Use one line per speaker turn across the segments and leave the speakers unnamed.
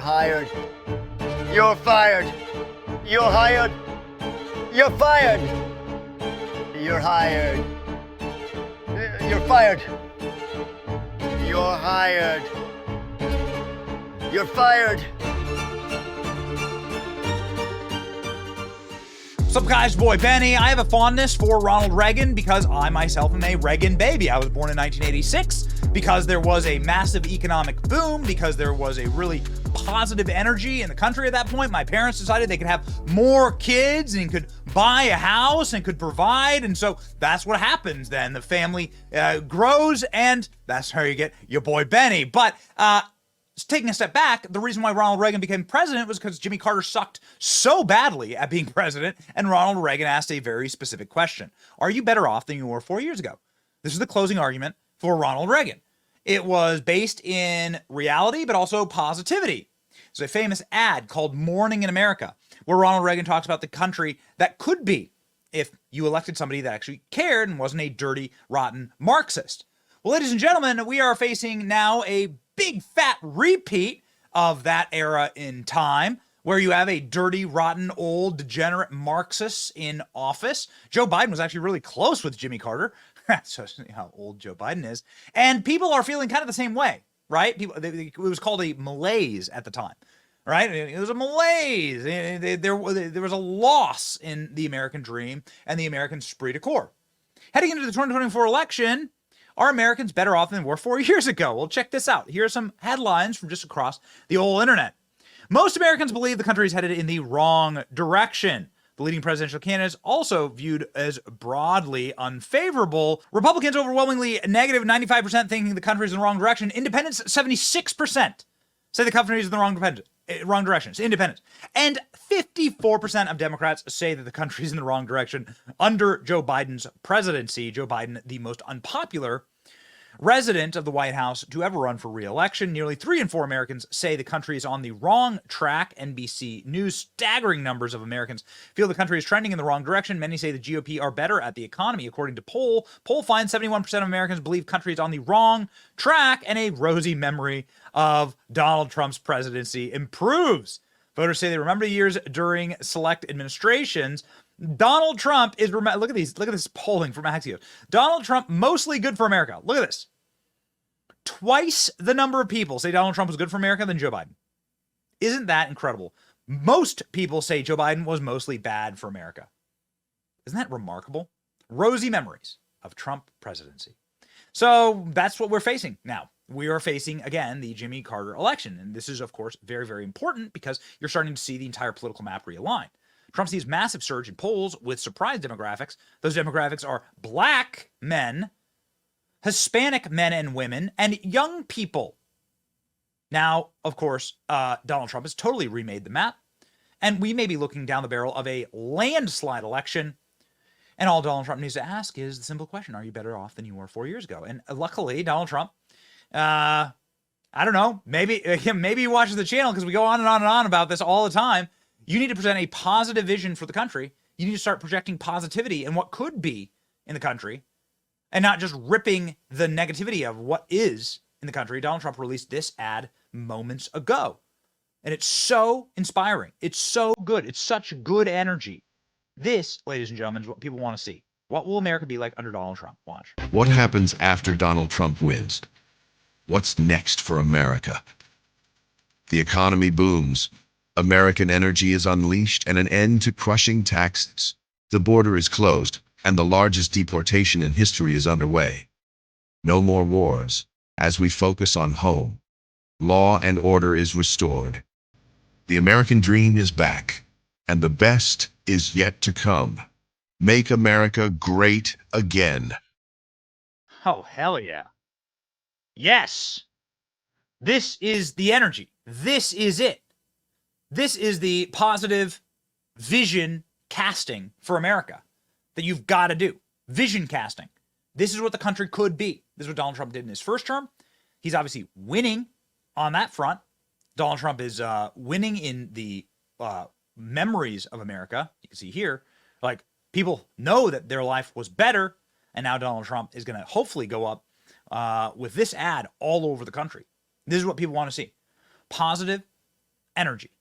hired. You're fired. You're hired. You're fired. You're hired. You're fired. You're hired. You're fired.
What's up, guys? Boy Benny. I have a fondness for Ronald Reagan because I myself am a Reagan baby. I was born in 1986 because there was a massive economic boom, because there was a really positive energy in the country at that point. My parents decided they could have more kids and could buy a house and could provide. And so that's what happens then. The family grows, and that's how you get your boy Benny. But taking a step back, the reason why Ronald Reagan became president was because Jimmy Carter sucked so badly at being president, and Ronald Reagan asked a very specific question. Are you better off than you were 4 years ago? This is the closing argument for Ronald Reagan. It was based in reality, but also positivity. There's a famous ad called Morning in America, where Ronald Reagan talks about the country that could be if you elected somebody that actually cared and wasn't a dirty, rotten Marxist. Well, ladies and gentlemen, we are facing now a big fat repeat of that era in time, where you have a dirty, rotten, old, degenerate Marxist in office. Joe Biden was actually really close with Jimmy Carter. So how old Joe Biden is. And people are feeling kind of the same way, right? It was called a malaise at the time, right? It was a malaise. There was a loss in the American dream and the American esprit de corps. Heading into the 2024 election, are Americans better off than they were 4 years ago? Well, check this out. Here are some headlines from just across the old internet. Most Americans believe the country is headed in the wrong direction. The leading presidential candidates also viewed as broadly unfavorable. Republicans overwhelmingly negative, 95% thinking the country is in the wrong direction. Independents, 76% say the country is in the wrong direction. It's independents. And 54% of Democrats say that the country is in the wrong direction under Joe Biden's presidency. Joe Biden, the most unpopular resident of the White House to ever run for re-election. Nearly 3 in 4 Americans say the country is on the wrong track. NBC News, staggering numbers of Americans feel the country is trending in the wrong direction. Many say the GOP are better at the economy. According to poll finds 71% of Americans believe country is on the wrong track, and a rosy memory of Donald Trump's presidency improves. Voters say they remember the years during select administrations. Donald Trump is, look at this polling from Axios. Donald Trump, mostly good for America. Look at this. Twice the number of people say Donald Trump was good for America than Joe Biden. Isn't that incredible? Most people say Joe Biden was mostly bad for America. Isn't that remarkable? Rosy memories of Trump presidency. So that's what we're facing now. We are facing, again, the Jimmy Carter election. And this is, of course, very, very important because you're starting to see the entire political map realign. Trump sees massive surge in polls with surprise demographics. Those demographics are black men, Hispanic men and women, and young people. Now, of course, Donald Trump has totally remade the map, and we may be looking down the barrel of a landslide election. And all Donald Trump needs to ask is the simple question: are you better off than you were 4 years ago? And luckily, Donald Trump, I don't know, maybe he watches the channel because we go on and on and on about this all the time. You need to present a positive vision for the country. You need to start projecting positivity in what could be in the country and not just ripping the negativity of what is in the country. Donald Trump released this ad moments ago, and it's so inspiring. It's so good. It's such good energy. This, ladies and gentlemen, is what people want to see. What will America be like under Donald Trump? Watch.
What happens after Donald Trump wins? What's next for America? The economy booms. American energy is unleashed, and an end to crushing taxes. The border is closed, and the largest deportation in history is underway. No more wars, as we focus on home. Law and order is restored. The American dream is back, and the best is yet to come. Make America great again.
Oh, hell yeah. Yes. This is the energy. This is it. This is the positive vision casting for America that you've got to do. Vision casting. This is what the country could be. This is what Donald Trump did in his first term. He's obviously winning on that front. Donald Trump is winning in the memories of America. You can see here, like, people know that their life was better, and now Donald Trump is going to hopefully go up with this ad all over the country. This is what people want to see. Positive, energy.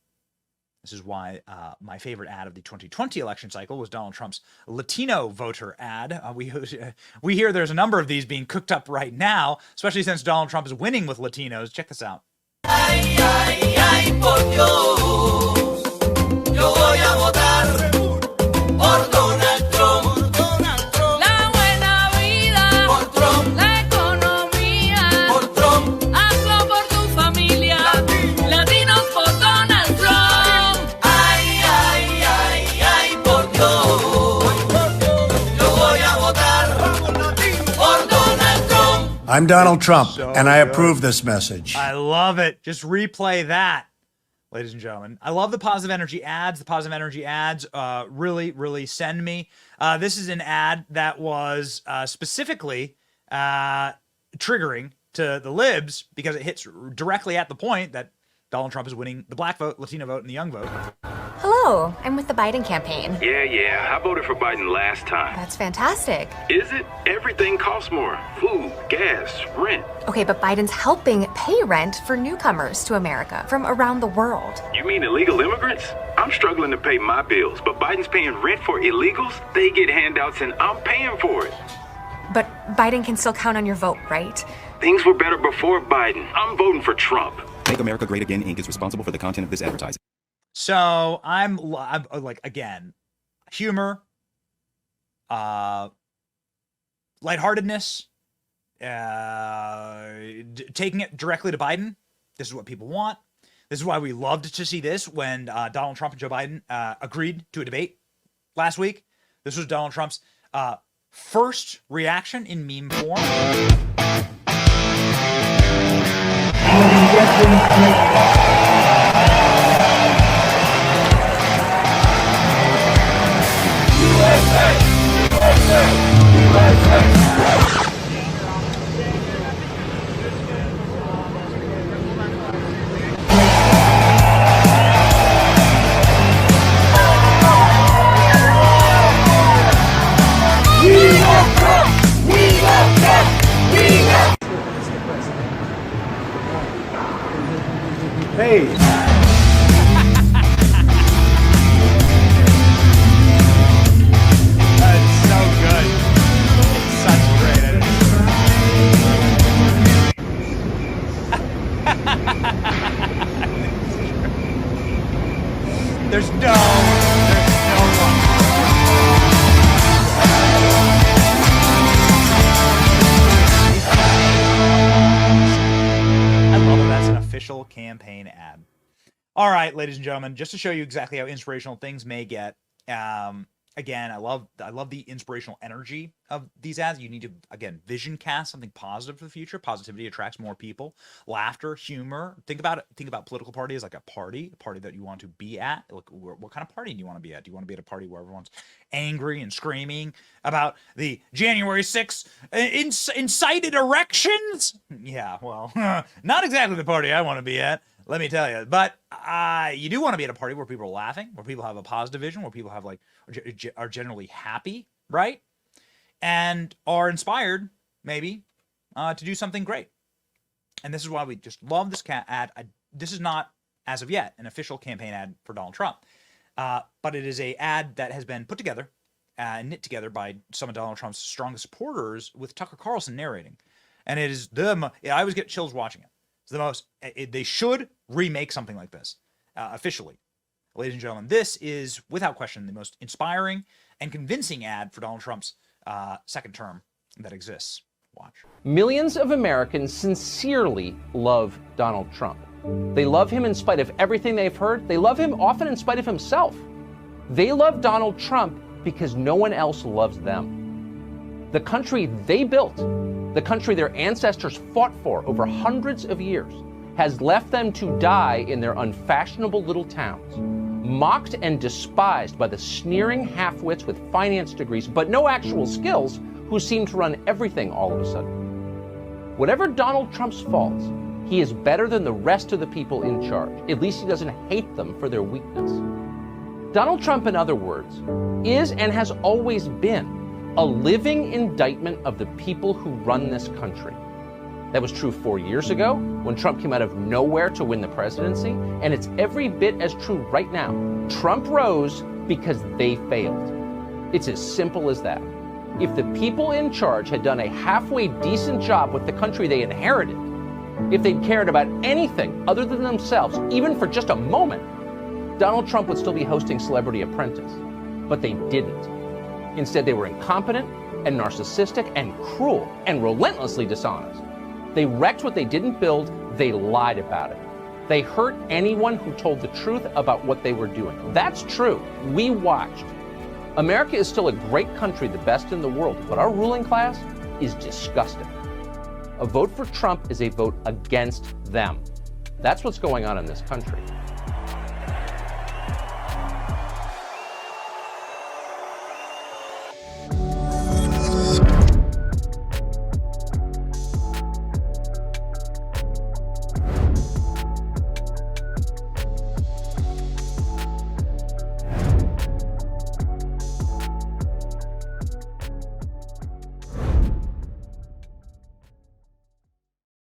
This is why my favorite ad of the 2020 election cycle was Donald Trump's Latino voter ad. We hear there's a number of these being cooked up right now, especially since Donald Trump is winning with Latinos. Check this out.
Ay, ay, ay, por Dios, yo voy a votar por Donald Trump. La buena vida, por Trump. La economía, por Trump. Hazlo por tu familia, latinos por Donald Trump. Ay, ay, ay, ay, por Dios, yo voy a votar por Donald Trump.
I'm Donald Trump,
So
and I
good.
approve this message.
I love it. Just replay that, ladies and gentlemen. I love the positive energy ads. The positive energy ads really, really send me. This is an ad that was specifically triggering to the libs because it hits directly at the point that Donald Trump is winning the black vote, Latino vote, and the young vote.
Hello, I'm with the Biden campaign.
Yeah, I voted for Biden last time.
That's fantastic.
Is it? Everything costs more. Food, gas, rent.
Okay, but Biden's helping pay rent for newcomers to America from around the world.
You mean illegal immigrants? I'm struggling to pay my bills, but Biden's paying rent for illegals? They get handouts and I'm paying for it.
But Biden can still count on your vote, right?
Things were better before Biden. I'm voting for Trump.
Make America Great Again Inc. is responsible for the content of this advertising.
So I'm like, again, humor, lightheartedness, taking it directly to Biden. This is what people want. This is why we loved to see this when Donald Trump and Joe Biden agreed to a debate last week. This was Donald Trump's first reaction in meme form. That's so good. It's such great editing. There's no one. I love that that's an official campaign ad. All right, ladies and gentlemen, just to show you exactly how inspirational things may get. Again, I love the inspirational energy of these ads. You need to, again, vision cast something positive for the future. Positivity attracts more people. Laughter, humor. Think about it. Think about political party as like a party that you want to be at. Like, what kind of party do you want to be at? Do you want to be at a party where everyone's angry and screaming about the January 6th incited erections? Yeah, well, not exactly the party I want to be at. Let me tell you, but you do want to be at a party where people are laughing, where people have a positive vision, where people have are generally happy, right? And are inspired, maybe, to do something great. And this is why we just love this ad. This is not, as of yet, an official campaign ad for Donald Trump, but it is an ad that has been put together and knit together by some of Donald Trump's strongest supporters, with Tucker Carlson narrating. And it is I always get chills watching it. It's the most. They should remake something like this officially, ladies and gentlemen. This is without question the most inspiring and convincing ad for Donald Trump's second term that exists. Watch.
Millions of Americans sincerely love Donald Trump. They love him in spite of everything they've heard. They love him often in spite of himself. They love Donald Trump because no one else loves them. The country they built, the country their ancestors fought for over hundreds of years, has left them to die in their unfashionable little towns, mocked and despised by the sneering half-wits with finance degrees but no actual skills who seem to run everything all of a sudden. Whatever Donald Trump's faults, he is better than the rest of the people in charge. At least he doesn't hate them for their weakness. Donald Trump, in other words, is and has always been a living indictment of the people who run this country. That was true 4 years ago when Trump came out of nowhere to win the presidency, and it's every bit as true right now. Trump rose because they failed. It's as simple as that. If the people in charge had done a halfway decent job with the country they inherited, if they'd cared about anything other than themselves, even for just a moment, Donald Trump would still be hosting Celebrity Apprentice. But they didn't. Instead, they were incompetent and narcissistic and cruel and relentlessly dishonest. They wrecked what they didn't build. They lied about it. They hurt anyone who told the truth about what they were doing. That's true. We watched. America is still a great country, the best in the world, but our ruling class is disgusting. A vote for Trump is a vote against them. That's what's going on in this country.